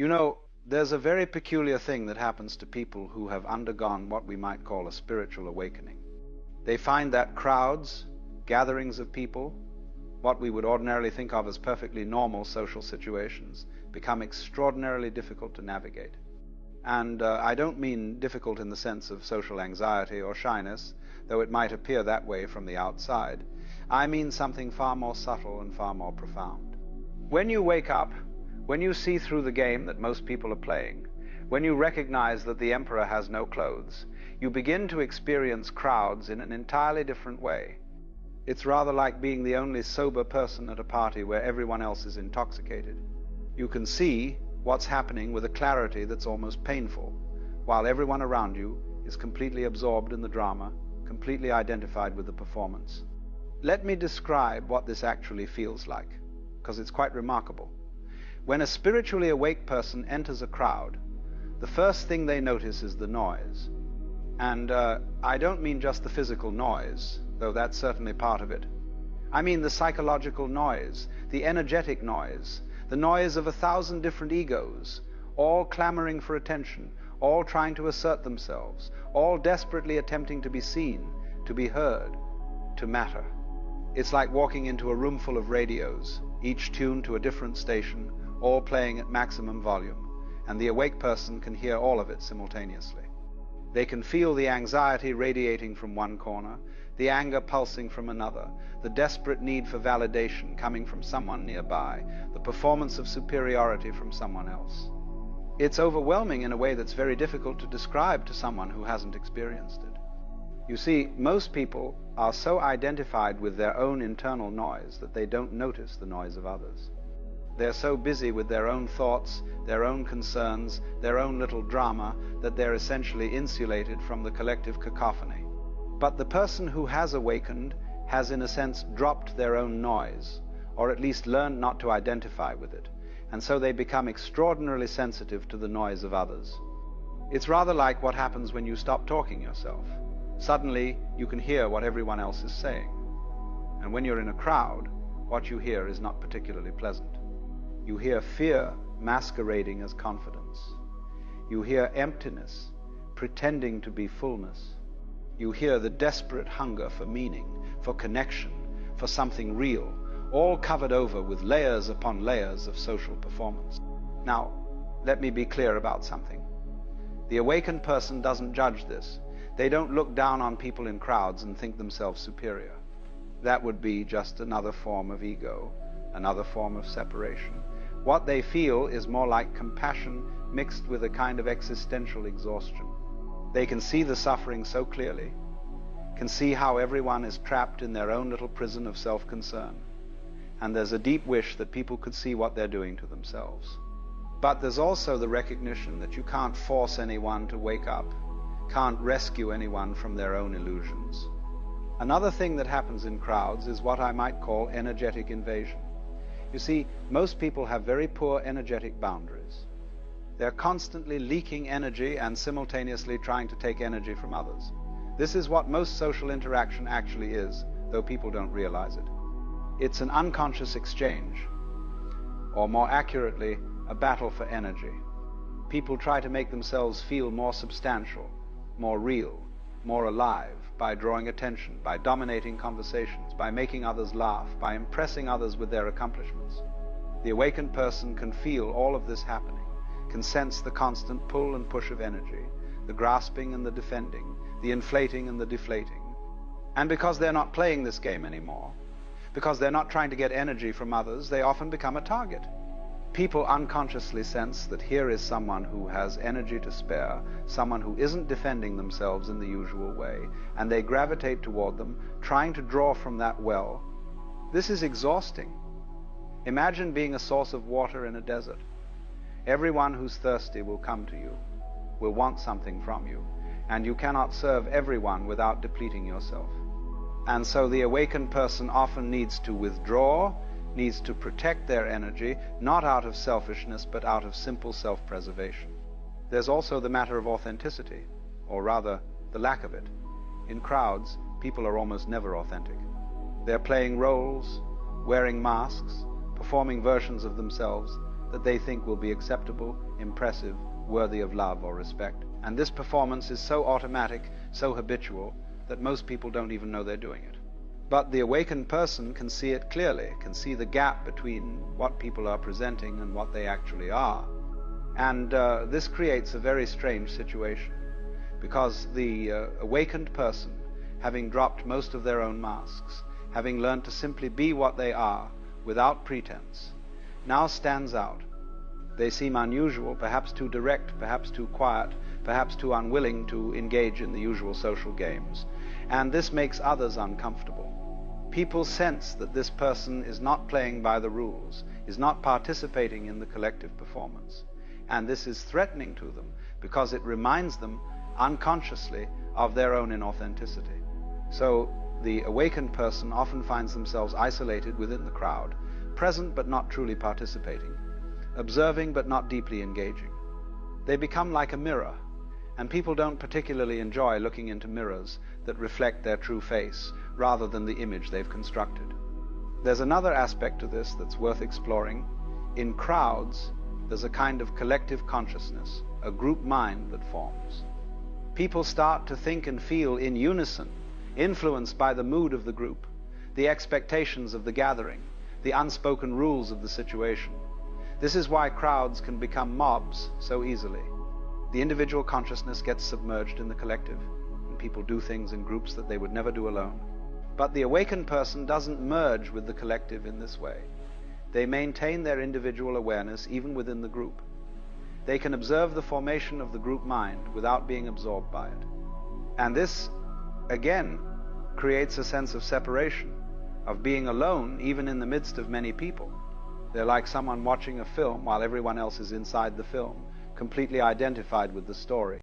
You know, there's a very peculiar thing that happens to people who have undergone what we might call a spiritual awakening. They find that crowds, gatherings of people, what we would ordinarily think of as perfectly normal social situations, become extraordinarily difficult to navigate. And I don't mean difficult in the sense of social anxiety or shyness, though it might appear that way from the outside. I mean something far more subtle and far more profound. When you wake up, when you see through the game that most people are playing, when you recognize that the emperor has no clothes, you begin to experience crowds in an entirely different way. It's rather like being the only sober person at a party where everyone else is intoxicated. You can see what's happening with a clarity that's almost painful, while everyone around you is completely absorbed in the drama, completely identified with the performance. Let me describe what this actually feels like, because it's quite remarkable. When a spiritually awake person enters a crowd, the first thing they notice is the noise. And I don't mean just the physical noise, though that's certainly part of it. I mean the psychological noise, the energetic noise, the noise of 1,000 different egos, all clamoring for attention, all trying to assert themselves, all desperately attempting to be seen, to be heard, to matter. It's like walking into a room full of radios, each tuned to a different station, all playing at maximum volume, and the awake person can hear all of it simultaneously. They can feel the anxiety radiating from one corner, the anger pulsing from another, the desperate need for validation coming from someone nearby, the performance of superiority from someone else. It's overwhelming in a way that's very difficult to describe to someone who hasn't experienced it. You see, most people are so identified with their own internal noise that they don't notice the noise of others. They're so busy with their own thoughts, their own concerns, their own little drama, that they're essentially insulated from the collective cacophony. But the person who has awakened has in a sense dropped their own noise, or at least learned not to identify with it, and so they become extraordinarily sensitive to the noise of others. It's rather like what happens when you stop talking yourself. Suddenly you can hear what everyone else is saying. And when you're in a crowd, what you hear is not particularly pleasant. You hear fear masquerading as confidence. You hear emptiness pretending to be fullness. You hear the desperate hunger for meaning, for connection, for something real, all covered over with layers upon layers of social performance. Now, let me be clear about something. The awakened person doesn't judge this. They don't look down on people in crowds and think themselves superior. That would be just another form of ego, another form of separation. What they feel is more like compassion mixed with a kind of existential exhaustion. They can see the suffering so clearly, can see how everyone is trapped in their own little prison of self-concern, and there's a deep wish that people could see what they're doing to themselves. But there's also the recognition that you can't force anyone to wake up, can't rescue anyone from their own illusions. Another thing that happens in crowds is what I might call energetic invasion. You see, most people have very poor energetic boundaries. They're constantly leaking energy and simultaneously trying to take energy from others. This is what most social interaction actually is, though people don't realize it. It's an unconscious exchange, or more accurately, a battle for energy. People try to make themselves feel more substantial, more real, more alive, by drawing attention, by dominating conversations, by making others laugh, by impressing others with their accomplishments. The awakened person can feel all of this happening, can sense the constant pull and push of energy, the grasping and the defending, the inflating and the deflating. And because they're not playing this game anymore, because they're not trying to get energy from others, they often become a target. People unconsciously sense that here is someone who has energy to spare, someone who isn't defending themselves in the usual way, and they gravitate toward them, trying to draw from that well. This is exhausting. Imagine being a source of water in a desert. Everyone who's thirsty will come to you, will want something from you, and you cannot serve everyone without depleting yourself. And so the awakened person often needs to withdraw, needs to protect their energy, not out of selfishness, but out of simple self-preservation. There's also the matter of authenticity, or rather, the lack of it. In crowds, people are almost never authentic. They're playing roles, wearing masks, performing versions of themselves, that they think will be acceptable, impressive, worthy of love or respect. And this performance is so automatic, so habitual, that most people don't even know they're doing it. But the awakened person can see it clearly, can see the gap between what people are presenting and what they actually are. And this creates a very strange situation, because the awakened person, having dropped most of their own masks, having learned to simply be what they are without pretense, now stands out. They seem unusual, perhaps too direct, perhaps too quiet, perhaps too unwilling to engage in the usual social games. And this makes others uncomfortable. People sense that this person is not playing by the rules, is not participating in the collective performance. And this is threatening to them, because it reminds them unconsciously of their own inauthenticity. So the awakened person often finds themselves isolated within the crowd, present but not truly participating, observing but not deeply engaging. They become like a mirror, and people don't particularly enjoy looking into mirrors that reflect their true face rather than the image they've constructed. There's another aspect to this that's worth exploring. In crowds, there's a kind of collective consciousness, a group mind that forms. People start to think and feel in unison, influenced by the mood of the group, the expectations of the gathering, the unspoken rules of the situation. This is why crowds can become mobs so easily. The individual consciousness gets submerged in the collective, and people do things in groups that they would never do alone. But the awakened person doesn't merge with the collective in this way. They maintain their individual awareness even within the group. They can observe the formation of the group mind without being absorbed by it. And this, again, creates a sense of separation, of being alone even in the midst of many people. They're like someone watching a film while everyone else is inside the film, completely identified with the story.